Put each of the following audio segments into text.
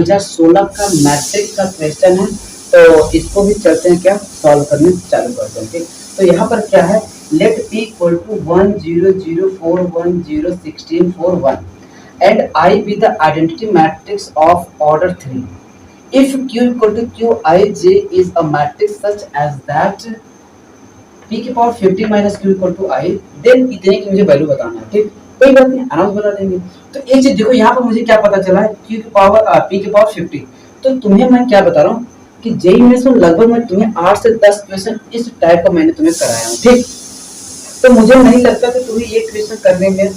2016 का मैट्रिक का क्वेश्चन है। तो इसको भी चलते हैं क्या सॉल्व करने चालू करते हैं। ठीक, तो यहाँ पर क्या है, late p equal to 1 0 0 4 1 0 16 4 1 and I be the identity matrix of order 3. If q equal to qij is a matrix such as that p की power 50 minus q equal to i, then इतने की मुझे value बताना है। ठीक, कोई बात नहीं, आराम से बता देंगे। तो एक चीज देखो, यहाँ पर मुझे क्या पता चला है, q की पावर p की पावर 50। तो तुम्हें मैं क्या बता रहा हूँ कि जेई में से लगभग मैं तुम्हें 8 से 10 क्वेश्चन इस टाइप का मैंने तुम्हें कराया हूँ। ठीक, तो मुझे नहीं लगता कि तुम्हें ये क्वेश्चन करने में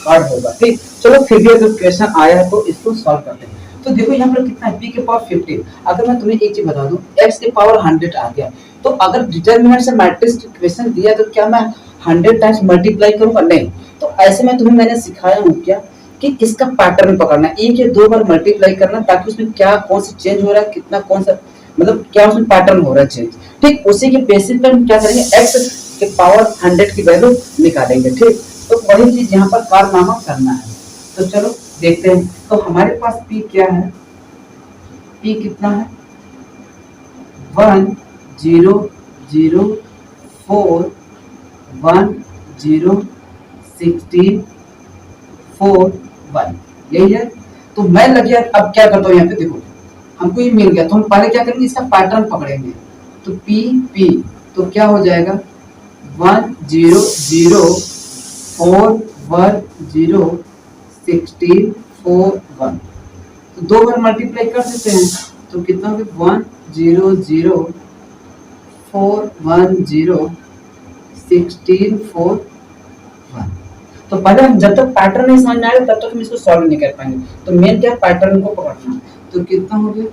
हार्ड होगा। ठीक, चलो फिर भी अगर क्वेश्चन आया है तो इसको सॉल्व करते हैं। तो देखो यहाँ पर कितना है, p के पावर 50। अगर मैं तुम्हें एक चीज बता दूं, x के पावर 100 आ गया, तो अगर डिटरमिनेंट से मैट्रिक्स क्वेश्चन दिया तो क्या मैं 100 टाइम्स मल्टीप्लाई करूंगा? नहीं। तो ऐसे में तुम्हें मैंने सिखाया हूँ क्या कि इसका पैटर्न पकड़ना, एक या दो बार मल्टीप्लाई करना, ताकि उसमें क्या कौन सा चेंज हो रहा है, कितना कौन सा मतलब क्या उसमें पैटर्न हो रहा है चेंज। ठीक, उसी के बेसिस पर हम क्या करेंगे, x के पावर 100 की वैल्यू निकालेंगे। ठीक, तो वही चीज यहाँ पर कारनामा करना है। तो चलो देखते हैं। तो हमारे पास p क्या है, p कितना है, 1 0 0 4 1 0 16 4 1, यही है। तो मैं लगे अब क्या करता हूँ, यहाँ पे देखो हमको ये मिल गया, तो हम पहले क्या करेंगे, इसका पैटर्न पकड़ेंगे। तो p तो क्या हो जाएगा, 1 0 0 4 1 0 16 4 1। तो दो बार मल्टीप्लाई कर देते हैं, तो कितना हो गया, 1 0 0 4 1 0 16 4 1। तो पहले हम जब तक पैटर्न नहीं समझ में आएगा तब तक हम इसको सॉल्व नहीं कर पाएंगे। तो मेन क्या पैटर्न को पकड़ना। तो कितना हो गया,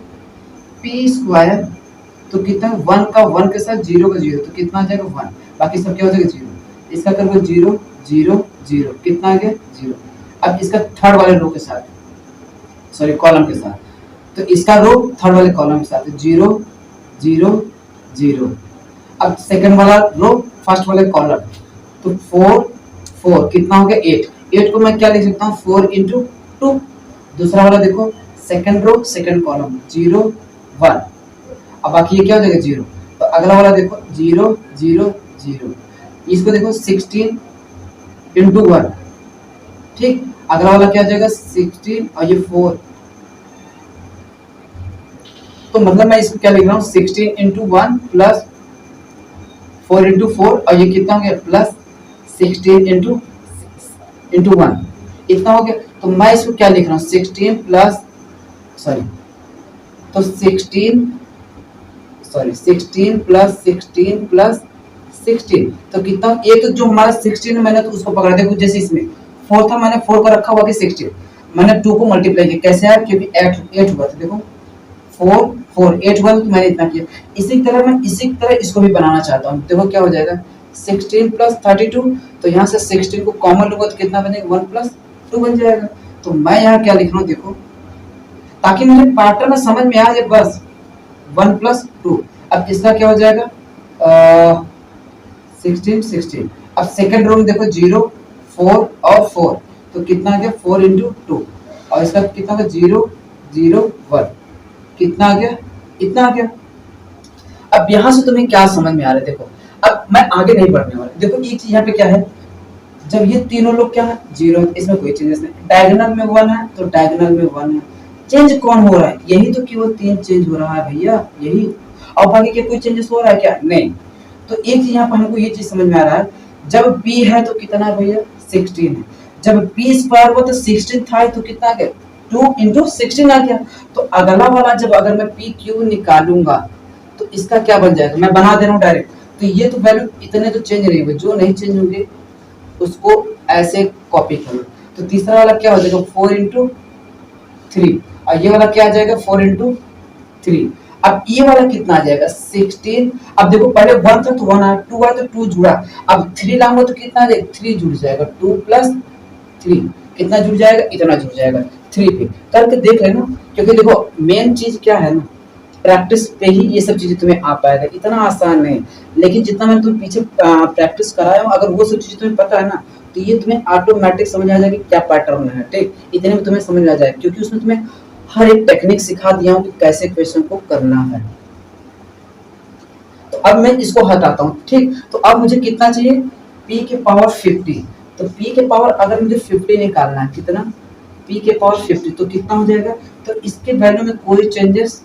p स्क्वायर, तो कितना 1 का 1 के साथ 0 का 0, तो कितना आ जाएगा 1, बाकी सब क्या हो जाएगा 0। इसका करोगे 0 0 0, कितना आ गया 0। अब इसका थर्ड वाले रो के साथ, सॉरी कॉलम के साथ, तो इसका रो थर्ड वाले कॉलम के साथ 0 0 0। अब सेकंड वाला रो फर्स्ट वाले कॉलम, तो 4 4, कितना हो गया 8। 8 को मैं क्या लिख सकता हूँ, 4 इंटू 2। दूसरा वाला देखो, सेकंड रो सेकंड कॉलम 0 1, अब बाकी ये क्या हो जाएगा 0। तो अगला वाला देखो 0 0 0, इसको देखो 16 इंटू 1। ठीक, अगला वाला क्या हो जाएगा 16 और ये 4। तो मतलब मैं इसको क्या लिख रहा हूँ, 16 इंटू 1 प्लस 4 इंटू 4, और ये कितना हो गया प्लस 16 इंटू 1, इतना हो गया। तो मैं इसको क्या लिख रहा हूँ, 16 प्लस सॉरी, तो 16 प्लस 16 प्लस 16, तो कितना, ये तो जो हमारा 16 है मैंने तो उसको पकड़ दिया, जैसे इसमें 4 था मैंने 4 का रखा हुआ कि 16, मैंने 2 को मल्टीप्लाई किया, कैसे है, क्योंकि 8 हुआ था, देखो 4 4 8 हुआ, तो मैंने इतना किया। इसी तरह इसको भी बनाना चाहता हूँ। देखो क्या हो जाएगा, 16 प्लस 32, तो यहाँ से 16 को कॉमन लूंगा तो कितना बनेगा, 1 प्लस 2 बन जाएगा। तो मैं यहाँ क्या लिख रहा हूँ देखो, ताकि मुझे पैटर्न समझ में आ जाए, बस 1 प्लस 2। अब इसका क्या हो जाएगा 16 16। अब सेकंड रो में देखो 0 4 और 4, तो कितना आ गया 4 इंटू 2, और इसका कितना होगा 0 0 1, कितना आ गया, इतना आ गया। अब यहाँ से तुम्हें क्या समझ में आ रहा है, देखो अब मैं आगे नहीं बढ़ने वाला। देखो एक चीज यहाँ पे क्या है, जब ये तीनों लोग क्या है 0, इसमें कोई चेंजेस नहीं, डायगोनल में 1 है तो डायगोनल में 1 है। चेंज कौन हो रहा है, यही तो केवल 3 चेंज हो रहा है भैया, यही, और बाकी के कोई चेंजेस हो रहा है क्या, नहीं। तो एक चीज यहाँ पर हमको ये चीज समझ में आ रहा है, जब p है तो कितना है भैया 16 है, जब p स्क्वायर हुआ तो 16 था, तो कितना आ गया 2 इंटू 16 आ गया। तो अगला वाला जब अगर मैं p क्यू निकालूंगा तो इसका क्या बन जाएगा, मैं बना दे रहा हूँ डायरेक्ट। तो ये तो वैल्यू इतने तो चेंज नहीं हुए, जो नहीं चेंज होंगे उसको ऐसे कॉपी करो। तो तीसरा वाला क्या हो जाएगा 4 इंटू 3, और ये वाला क्या आ जाएगा 4 इंटू 3। अब ये वाला कितना आ जाएगा 16। अब देखो पहले 1 था तो 1 आया, 2 आया तो 2 जुड़ा, अब 3 लाऊंगा तो कितना आ जाएगा 3 जुड़ जाएगा, 2 प्लस 3 कितना जुड़ जाएगा, इतना जुड़ जाएगा 3 पे। करके देख लेना, क्योंकि देखो मेन चीज क्या है ना, प्रैक्टिस पे ही ये सब चीजें तुम्हें आ पाएगा, इतना आसान नहीं। लेकिन जितना मैंने तुम्हें पीछे प्रैक्टिस कराया हूँ, अगर वो सब चीजें तुम्हें पता है ना, तो ये तुम्हें ऑटोमेटिक समझ आ जाएगी क्या पैटर्न है। ठीक, इतने में तुम्हें समझ आ जाएगा, क्योंकि उसमें तुम्हें हर एक टेक्निक सिखा दिया हूँ कि कैसे क्वेश्चन को करना है। तो अब मैं इसको हटाता हूँ, ठीक। तो अब मुझे कितना चाहिए, p के पावर 50। तो p के पावर अगर मुझे 50 निकालना है, कितना, p के पावर 50, तो कितना हो जाएगा, तो इसके वैल्यू में कोई चेंजेस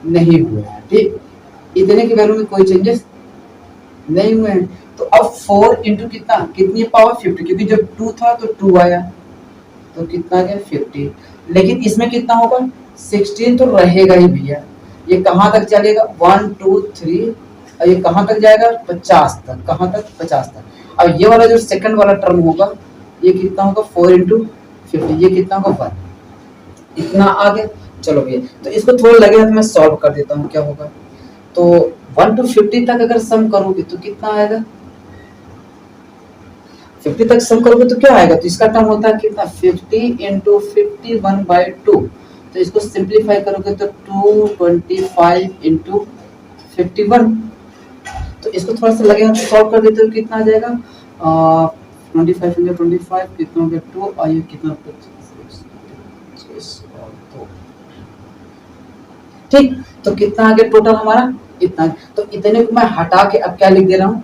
नहीं हुए हैं, ठीक। इतने की वैल्यू में कोई चेंजेस नहीं हुए हैं। तो अब 4 इंटू कितना, कितनी पावर 50, क्योंकि जब 2 था तो 2 आया, तो कितना गया 50। लेकिन इसमें कितना होगा, 16 तो रहेगा ही भैया। ये कहाँ तक चलेगा, 1 2 3, और ये कहाँ तक जाएगा, 50 तक। कहाँ तक, 50 तक। अब ये वाला जो सेकंड वाला टर्म होगा, ये कितना होगा, 4 इंटू 50, ये कितना होगा 1। इतना आ गया। चलो भैया, तो इसको थोड़ा लगेगा तो मैं सॉल्व कर देता हूँ क्या होगा। तो 1 to 50 तक अगर सम करोगे तो कितना आएगा, 50 तक सम करोगे तो क्या आएगा, तो इसका टर्म होता है कितना, 50 इंटू 51/2। तो इसको सिंप्लीफाई करोगे तो 225 इंटू 51। तो इसको थोड़ा सा लगेगा तो सॉल्व कर देते हो, कितना आ जाएगा, 25 इंटू 25 कितना हो गया 2, और ये कितना 25 और 2, ठीक। तो कितना आ गया टोटल हमारा, इतना। तो इतने को मैं हटा के अब क्या लिख दे रहा हूँ,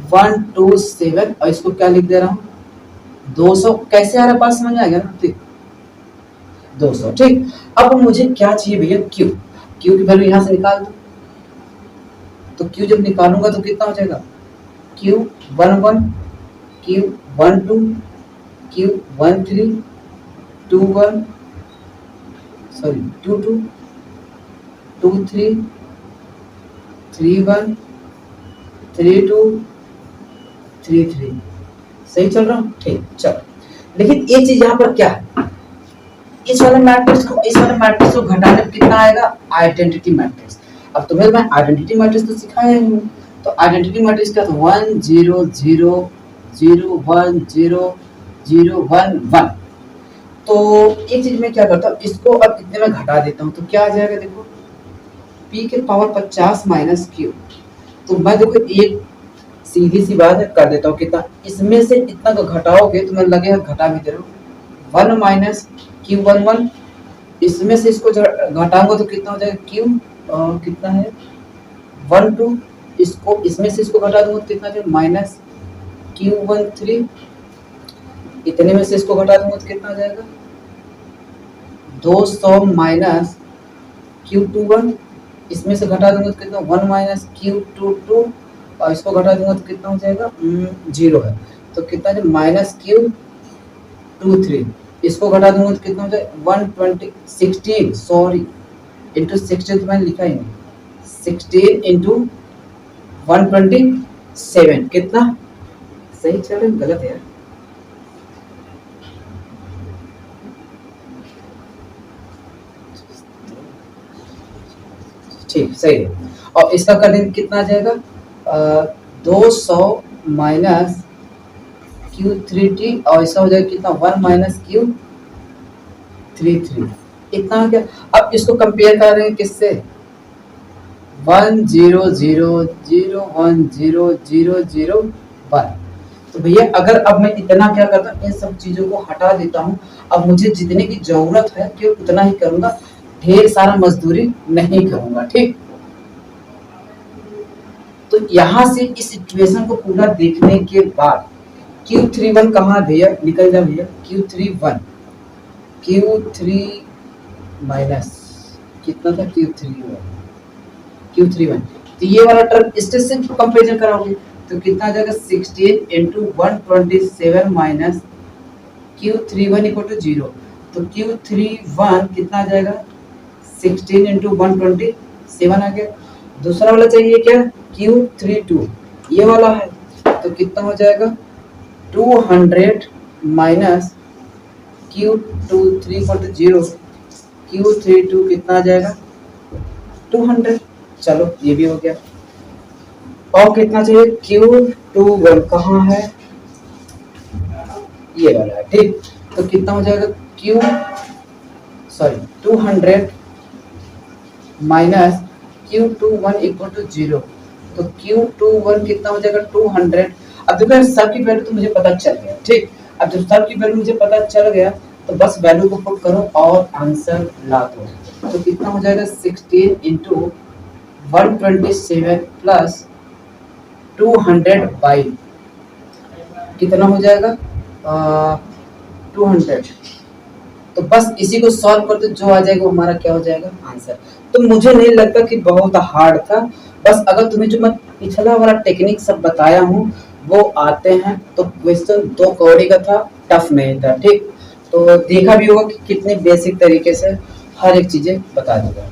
127, और इसको क्या लिख दे रहा हूँ, 200। कैसे आ रहा है, बात समझ में आ गया ना, ठीक, 200, ठीक। अब मुझे क्या चाहिए भैया, क्यू। क्यू की वैल्यू यहाँ से निकाल दो। तो क्यू जब निकालूंगा तो कितना हो जाएगा, क्यू 11, क्यू 12, क्यू 13, 21, सॉरी 22, 23, 31, 32, 33। सही चल रहा हूँ, ठीक। चलो, लेकिन एक चीज यहाँ पर क्या है, इस वाले मैट्रिक्स को घटाने में कितना आएगा, आइडेंटिटी मैट्रिक्स। अब तुम्हें मैं आइडेंटिटी मैट्रिक्स तो सिखाया हूँ। तो आइडेंटिटी मैट्रिक्स क्या, 1 0 0 0 1 0 0 1 1। तो एक चीज मैं क्या करता हूँ, इसको अब इतने में घटा देता हूँ, तो क्या आ जाएगा, देखो p के पावर 50 माइनस q। तो मैं देखो एक सीधी सी बात है कर देता हूँ, कितना, इसमें से इतना को घटाओगे तो मैं लगेगा घटा भी दे रहा हूँ, 1 माइनस क्यू 1 1। इसमें से इसको घटाऊंगा तो कितना हो जाएगा, क्यू कितना है 1 2। इसको इसमें से इसको घटा दूंगा तो कितना जाएगा, माइनस क्यू 1 3। इतने में से इसको घटा दूंगा तो कितना आ जाएगा, 200 माइनस क्यू 2 1। इसमें से घटा दूंगा तो कितना, 1 माइनस क्यू 2 2, और इसको घटा दूंगा तो कितना हो जाएगा, 0 है, तो कितना है माइनस क्यू 2 3। इसको घटा दूंगा तो कितना हो जाएगा, 120 16, सॉरी इंटू 16, तो मैंने लिखा ही नहीं, 16 इंटू 127। कितना सही चल रहा है, गलत है यार, ठीक सही है। और इसका कर देंगे कितना आ जाएगा, 200 माइनस क्यू 3t, और इसका हो जाएगा कितना, 1 माइनस क्यू 3 3। इतना आ गया। अब इसको कंपेयर कर रहे हैं किससे, 1 0 0 0 1 0 0 0 1। तो भैया अगर अब मैं इतना क्या करता हूँ, इन सब चीजों को हटा देता हूँ। अब मुझे जितने की जरूरत है केवल उतना ही करूंगा, ढेर सारा मजदूरी नहीं करूंगा, ठीक। तो यहाँ से इस इक्वेशन को पूरा देखने के बाद Q31 कहाँ भैया, निकल जा भैया, Q31 माइनस कितना था, Q31। तो ये वाला टर्म इससे से कंपेरिजन कराओगे तो कितना आ जाएगा, 16 into 127 minus Q31 equal to 0। तो Q31 कितना आ जाएगा, 16 इंटू 127 आ गया। दूसरा वाला चाहिए क्या, Q32, ये वाला है, तो कितना हो जाएगा 200 minus Q23 equal to 0। Q32 कितना आ जाएगा 200। चलो ये भी हो गया। और कितना चाहिए, Q21 कहाँ है, ये वाला है, ठीक। तो कितना हो जाएगा, 200 माइनस Q21 इक्वल टू 0। तो Q21 कितना हो जाएगा 200। अब देखो सब की वैल्यू तो मुझे पता चल गया, ठीक। अब जब सब की वैल्यू मुझे पता चल गया तो बस वैल्यू को पुट करो और आंसर ला दो। तो कितना हो जाएगा 16 इंटू 127 प्लस 200 कितना हो जाएगा 200। तो बस इसी को सॉल्व कर दो, जो आ जाएगा वो हमारा क्या हो जाएगा आंसर। तो मुझे नहीं लगता कि बहुत हार्ड था, बस अगर तुम्हें जो मैं पिछला वाला टेक्निक सब बताया हूँ वो आते हैं तो क्वेश्चन 2 कौड़ी का था, टफ नहीं था। ठीक, तो देखा भी होगा कि कितने बेसिक तरीके से हर एक चीजें बता दूंगा।